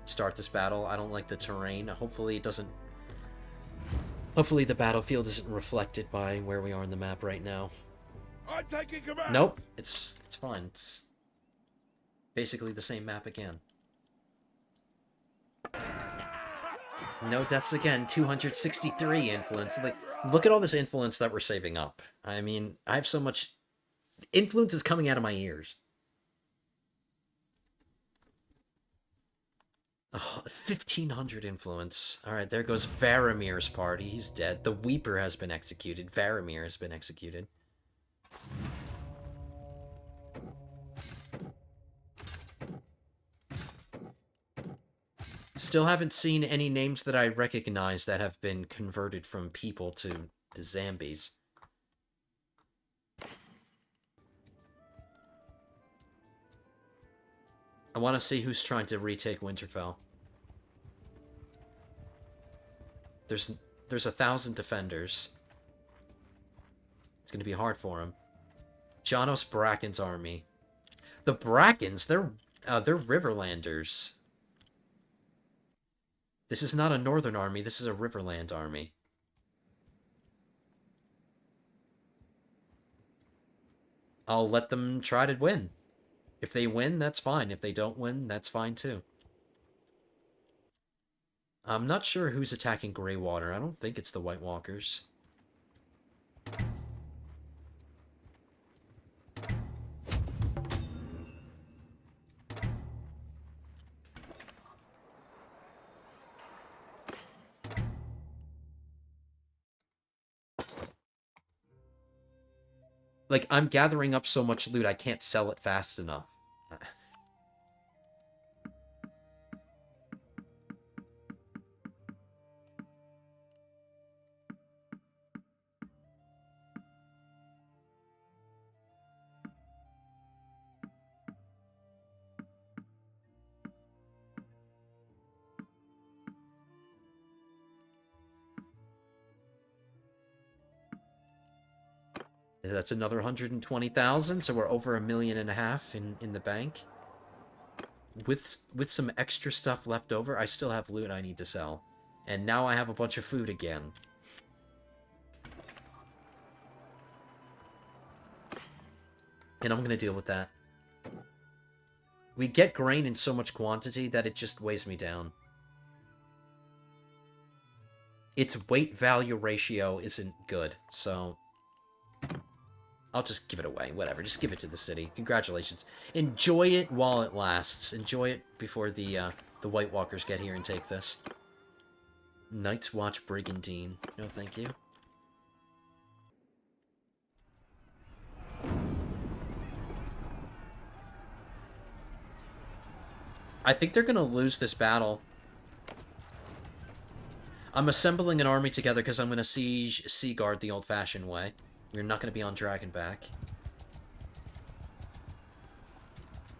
start this battle. I don't like the terrain. Hopefully it doesn't... Hopefully the battlefield isn't reflected by where we are on the map right now. I'm taking command. Nope. It's fine. It's basically the same map again. No deaths again. 263 influence. Like, look at all this influence that we're saving up. I mean, I have so much... Influence is coming out of my ears. Oh, 1,500 influence. Alright, there goes Varamir's party. He's dead. The Weeper has been executed. Varamir has been executed. Still haven't seen any names that I recognize that have been converted from people to zombies. I want to see who's trying to retake Winterfell. There's 1,000 defenders. It's going to be hard for him. Janos Bracken's army. The Brackens, they're Riverlanders. This is not a northern army, this is a Riverland army. I'll let them try to win. If they win, that's fine. If they don't win, that's fine too. I'm not sure who's attacking Greywater. I don't think it's the White Walkers. Like, I'm gathering up so much loot, I can't sell it fast enough. That's another 120,000, so we're over 1.5 million in the bank. With some extra stuff left over, I still have loot I need to sell. And now I have a bunch of food again. And I'm gonna deal with that. We get grain in so much quantity that it just weighs me down. its weight-value ratio isn't good, so I'll just give it away. Whatever, just give it to the city. Congratulations. Enjoy it while it lasts. Enjoy it before the White Walkers get here and take this. Night's Watch Brigandine. No, thank you. I think they're gonna lose this battle. I'm assembling an army together because I'm gonna siege Seaguard the old-fashioned way. We're not gonna be on Dragonback.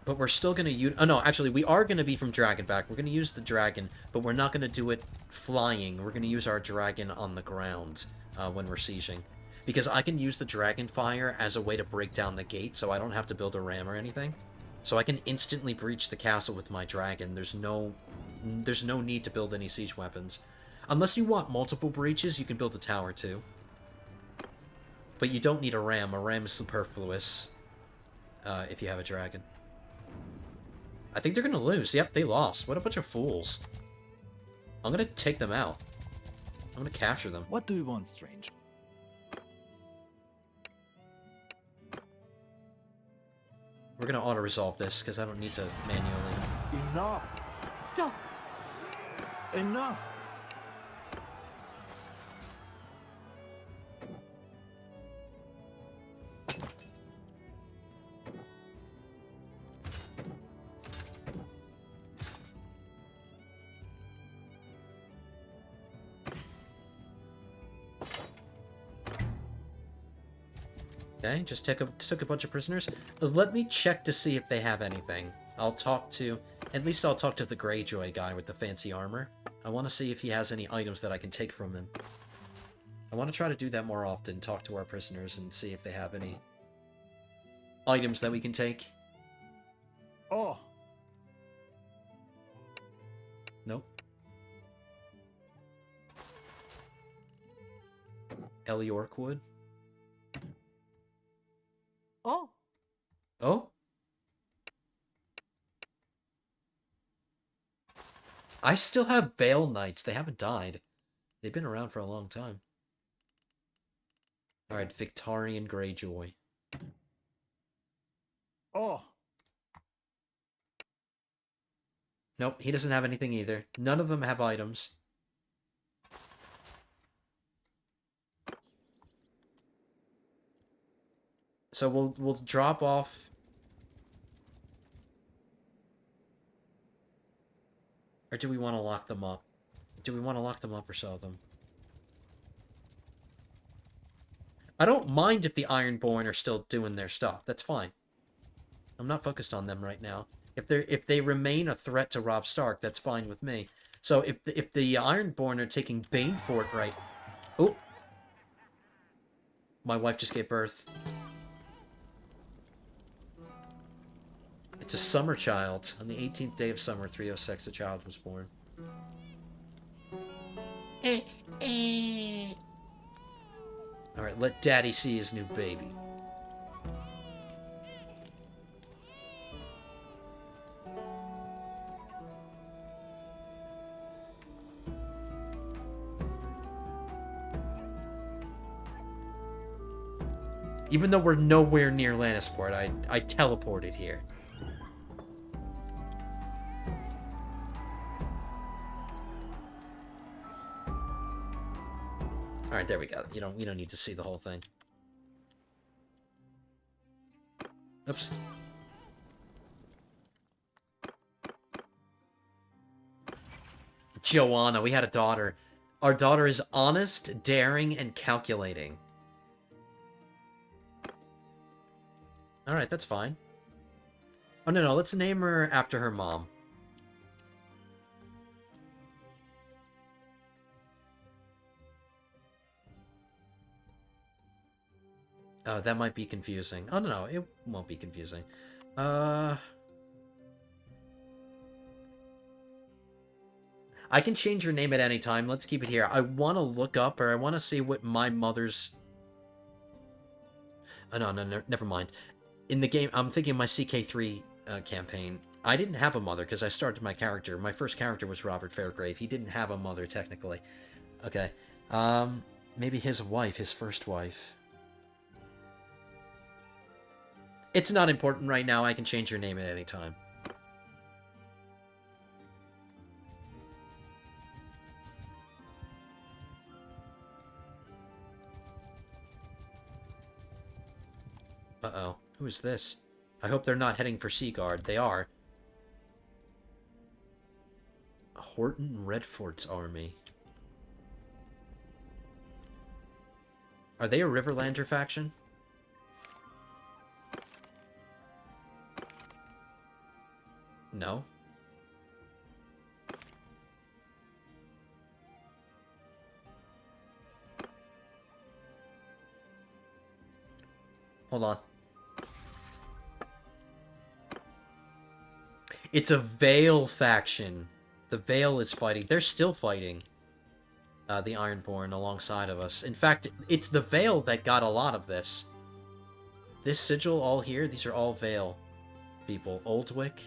But we're still gonna use... Oh, no, actually, we are gonna be from Dragonback. We're gonna use the dragon, but we're not gonna do it flying. We're gonna use our dragon on the ground when we're sieging. Because I can use the dragon fire as a way to break down the gate, so I don't have to build a ram or anything. So I can instantly breach the castle with my dragon. There's no need to build any siege weapons. Unless you want multiple breaches, you can build a tower too. But you don't need a ram. A ram is superfluous if you have a dragon. I think they're going to lose. Yep, they lost. What a bunch of fools. I'm going to take them out. I'm going to capture them. What do you want, stranger? We're going to auto-resolve this, because I don't need to manually... Enough! Stop! Enough! Okay, just took a bunch of prisoners. Let me check to see if they have anything. I'll talk to... At least I'll talk to the Greyjoy guy with the fancy armor. I want to see if he has any items that I can take from him. I want to try to do that more often, talk to our prisoners and see if they have any items that we can take. Oh! Nope. Eliorkwood. Oh, Oh? I still have Vale Knights. They haven't died. They've been around for a long time. Alright, Victorian Greyjoy. Oh! Nope, he doesn't have anything either. None of them have items. So we'll drop off... Or do we want to lock them up? Do we want to lock them up or sell them? I don't mind if the Ironborn are still doing their stuff. That's fine. I'm not focused on them right now. If they remain a threat to Robb Stark, that's fine with me. So if the Ironborn are taking Banefort right... Oh! My wife just gave birth. It's a summer child. On the 18th day of summer, 306, a child was born. Alright, let Daddy see his new baby. Even though we're nowhere near Lannisport, I teleported here. Alright, there we go. You don't need to see the whole thing. Oops. Joanna, we had a daughter. Our daughter is honest, daring, and calculating. Alright, that's fine. Oh, no, let's name her after her mom. Oh, that might be confusing. Oh, no, it won't be confusing. I can change her name at any time. Let's keep it here. I want to look up, or I want to see what my mother's... Oh, no, never mind. In the game, I'm thinking my CK3 campaign. I didn't have a mother, because I started my character. My first character was Robert Fairgrave. He didn't have a mother, technically. Okay. Maybe his wife, his first wife. It's not important right now. I can change your name at any time. Uh-oh. Who is this? I hope they're not heading for Seaguard. They are. Horton Redford's army. Are they a Riverlander faction? No. Hold on. It's a Vale faction. The Vale is fighting. They're still fighting the Ironborn alongside of us. In fact, it's the Vale that got a lot of this. This sigil all here, these are all Vale people. Oldwick.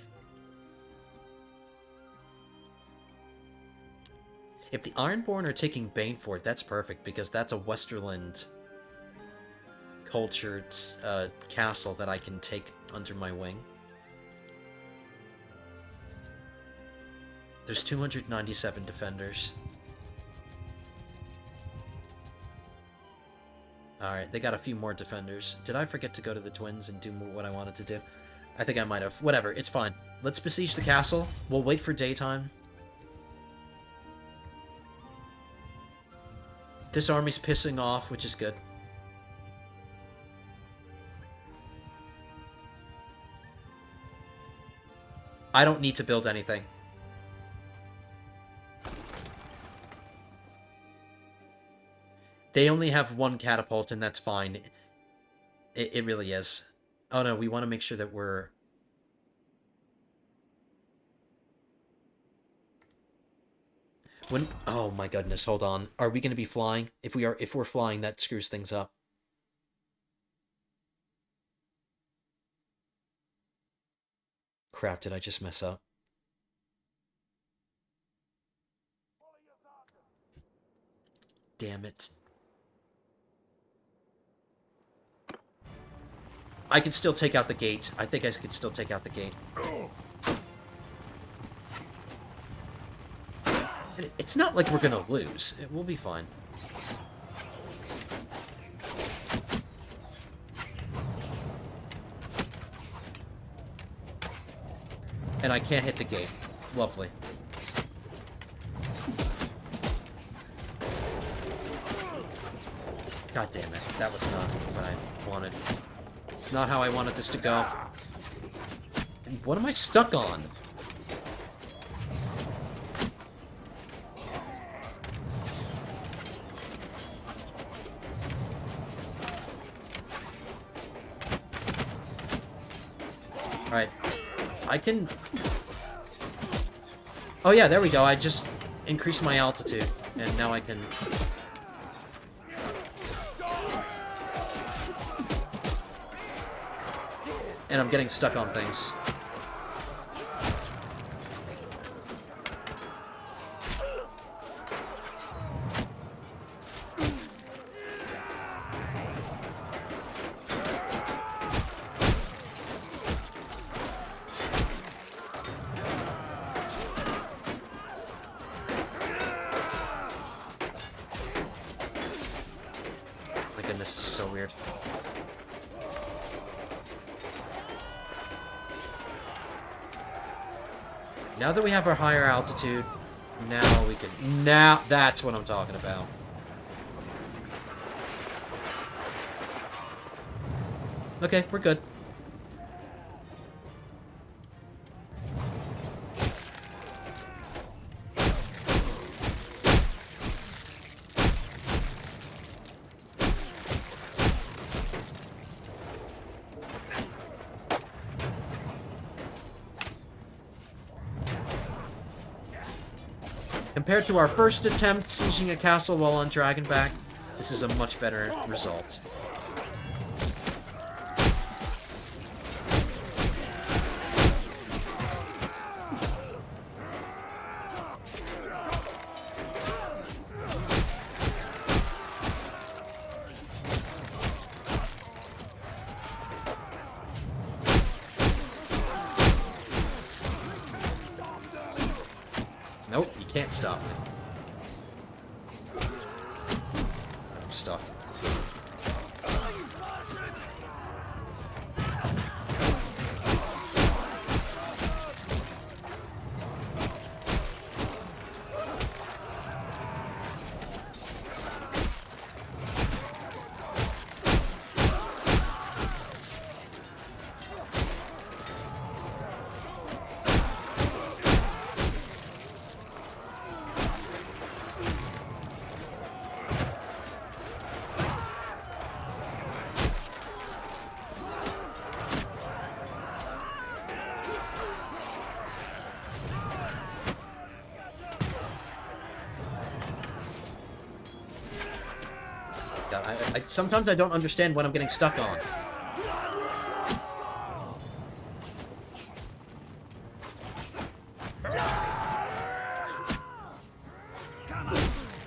If the Ironborn are taking Baneford, that's perfect, because that's a Westerland cultured castle that I can take under my wing. There's 297 defenders. Alright, they got a few more defenders. Did I forget to go to the Twins and do what I wanted to do? I think I might have. Whatever, it's fine. Let's besiege the castle. We'll wait for daytime. This army's pissing off, which is good. I don't need to build anything. They only have one catapult, and that's fine. It really is. Oh no, we want to make sure that we're... Oh my goodness, hold on. Are we going to be flying? If we're flying, that screws things up. Crap, did I just mess up? Damn it. I can still take out the gate. I think I could still take out the gate. It's not like we're gonna lose. We'll be fine. And I can't hit the gate. Lovely. God damn it. That was not what I wanted. It's not how I wanted this to go. And what am I stuck on? Alright. I can... Oh yeah, there we go. I just increased my altitude. And now I can... And I'm getting stuck on things. My goodness, this is so weird. Now that we have our higher altitude, now we can... Now, that's what I'm talking about. Okay, we're good. Compared to our first attempt sieging a castle while on Dragonback, this is a much better result. Nope, you can't stop me. I'm stuck. Sometimes I don't understand what I'm getting stuck on.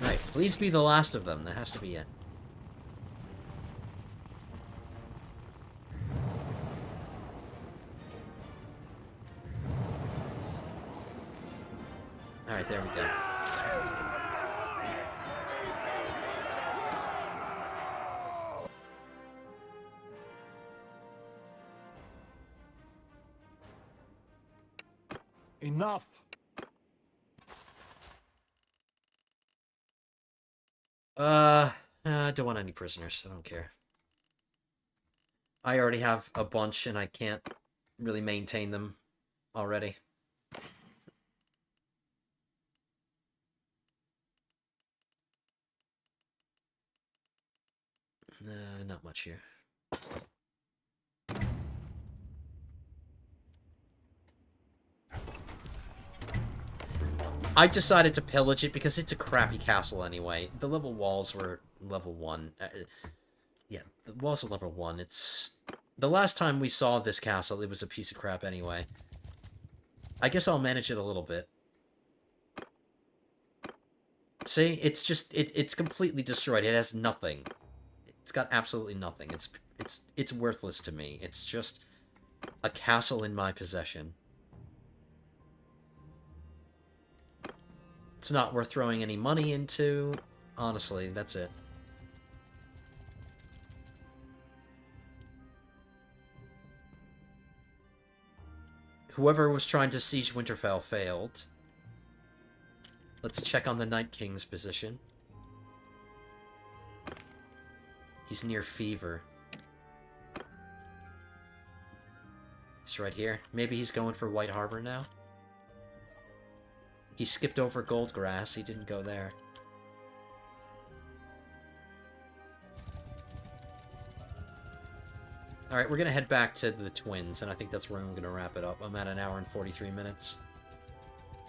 Right, please be the last of them. That has to be it. Alright, there we go. Enough. I don't want any prisoners. I don't care. I already have a bunch, and I can't really maintain them already. Not much here. I decided to pillage it because it's a crappy castle anyway. The level walls were level 1. Yeah, the walls are level 1. It's... The last time we saw this castle, it was a piece of crap anyway. I guess I'll manage it a little bit. See? It's just... It's completely destroyed. It has nothing. It's got absolutely nothing. It's worthless to me. It's just a castle in my possession. It's not worth throwing any money into. Honestly, that's it. Whoever was trying to siege Winterfell failed. Let's check on the Night King's position. He's near Fever. He's right here. Maybe he's going for White Harbor now? He skipped over Goldgrass. He didn't go there. Alright, we're going to head back to the Twins, and I think that's where I'm going to wrap it up. I'm at 1 hour and 43 minutes.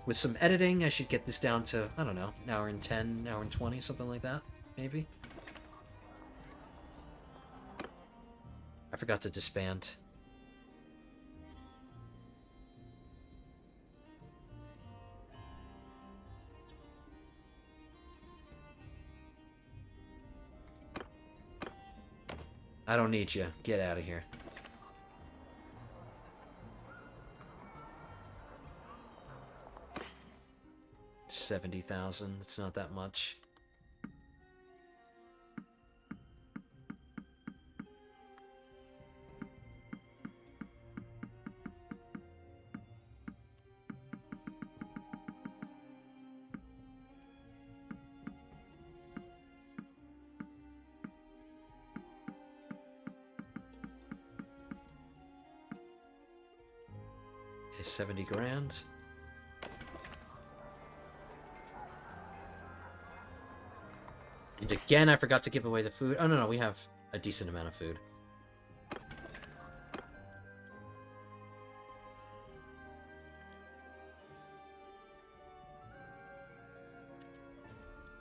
With some editing, I should get this down to, I don't know, 1 hour and 10, 1 hour and 20, something like that, maybe? I forgot to disband. I don't need you. Get out of here. $70,000. It's not that much. Okay, 70 grand. And again, I forgot to give away the food. Oh, no, we have a decent amount of food.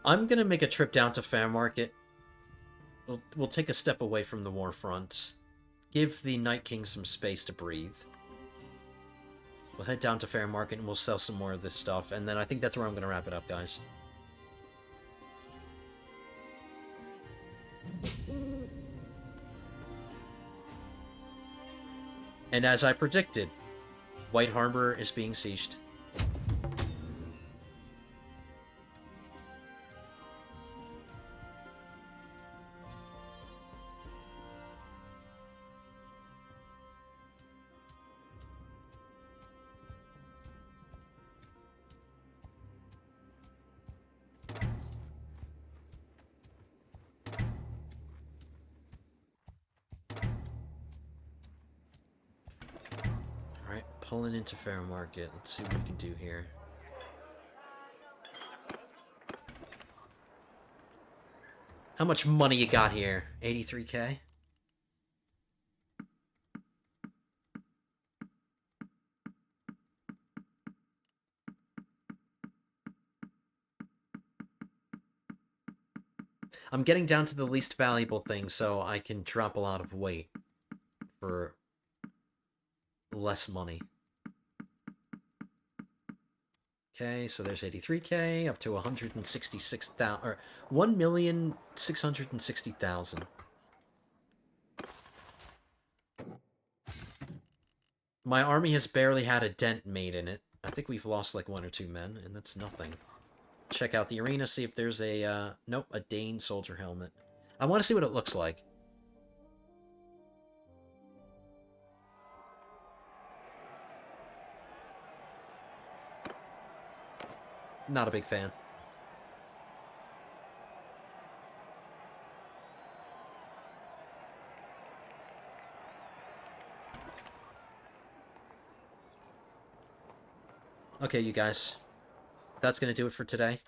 I'm gonna make a trip down to Fair Market. We'll take a step away from the war front. Give the Night King some space to breathe. We'll head down to Fair Market and we'll sell some more of this stuff. And then I think that's where I'm gonna wrap it up, guys. And as I predicted, White Harbor is being sieged. pulling into fair market. Let's see what we can do here. How much money you got here? 83k? I'm getting down to the least valuable thing so I can drop a lot of weight for less money. Okay, so there's 83k up to 166,000 or 1,660,000. My army has barely had a dent made in it. I think we've lost like 1 or 2 men, and that's nothing. Check out the arena, see if there's a, nope, a Dane soldier helmet. I want to see what it looks like. Not a big fan. Okay, you guys. That's going to do it for today.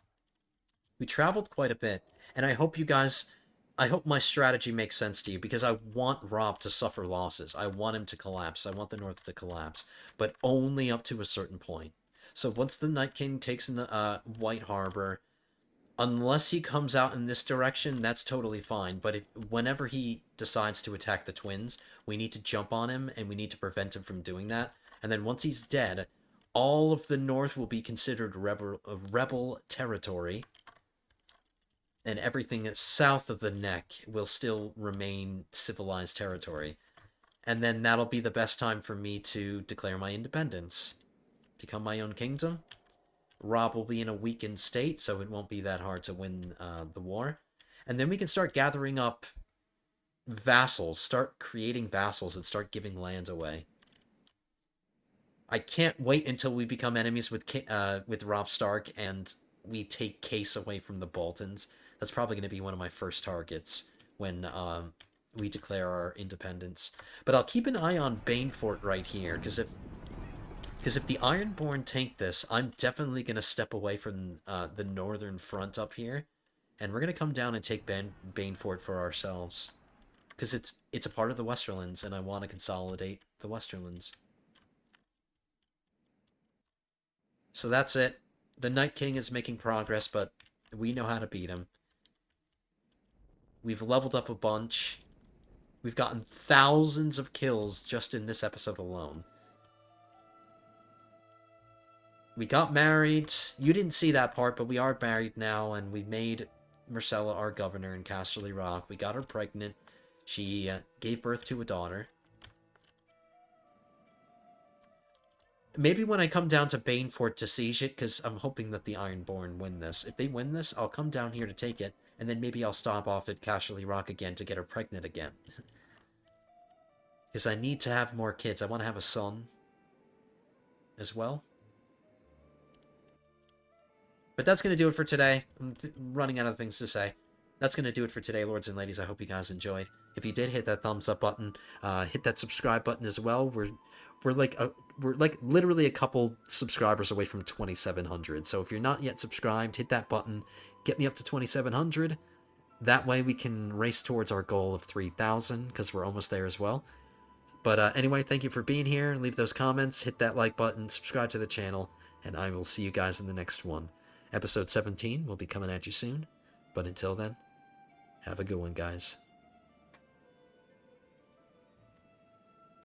We traveled quite a bit, and I hope you guys... I hope my strategy makes sense to you, because I want Rob to suffer losses. I want him to collapse. I want the North to collapse, but only up to a certain point. So once the Night King takes in White Harbor, unless he comes out in this direction, that's totally fine. But whenever he decides to attack the twins, we need to jump on him, and we need to prevent him from doing that. And then once he's dead, all of the North will be considered rebel territory, and everything south of the neck will still remain civilized territory. And then that'll be the best time for me to declare my independence. Become my own kingdom. Rob will be in a weakened state, so it won't be that hard to win the war. And then we can start gathering up vassals, start creating vassals, and start giving land away. I can't wait until we become enemies with Robb Stark and we take Case away from the Boltons. That's probably going to be one of my first targets when we declare our independence. But I'll keep an eye on Banefort right here, because if the Ironborn take this, I'm definitely going to step away from the northern front up here, and we're going to come down and take Banefort for ourselves, because it's a part of the Westerlands, and I want to consolidate the Westerlands. So that's it. The Night King is making progress, but we know how to beat him. We've leveled up a bunch. We've gotten thousands of kills just in this episode alone. We got married. You didn't see that part, but we are married now, and we made Myrcella our governor in Casterly Rock. We got her pregnant. She gave birth to a daughter. Maybe when I come down to Banefort to siege it, because I'm hoping that the Ironborn win this. If they win this, I'll come down here to take it, and then maybe I'll stop off at Casterly Rock again to get her pregnant again. Because I need to have more kids. I want to have a son as well. But that's going to do it for today. I'm running out of things to say. That's going to do it for today, lords and ladies. I hope you guys enjoyed. If you did, hit that thumbs up button. Hit that subscribe button as well. We're like literally a couple subscribers away from 2,700. So if you're not yet subscribed, hit that button. Get me up to 2,700. That way we can race towards our goal of 3,000, because we're almost there as well. But anyway, thank you for being here. Leave those comments, hit that like button, subscribe to the channel, and I will see you guys in the next one. Episode 17 will be coming at you soon. But until then, have a good one, guys.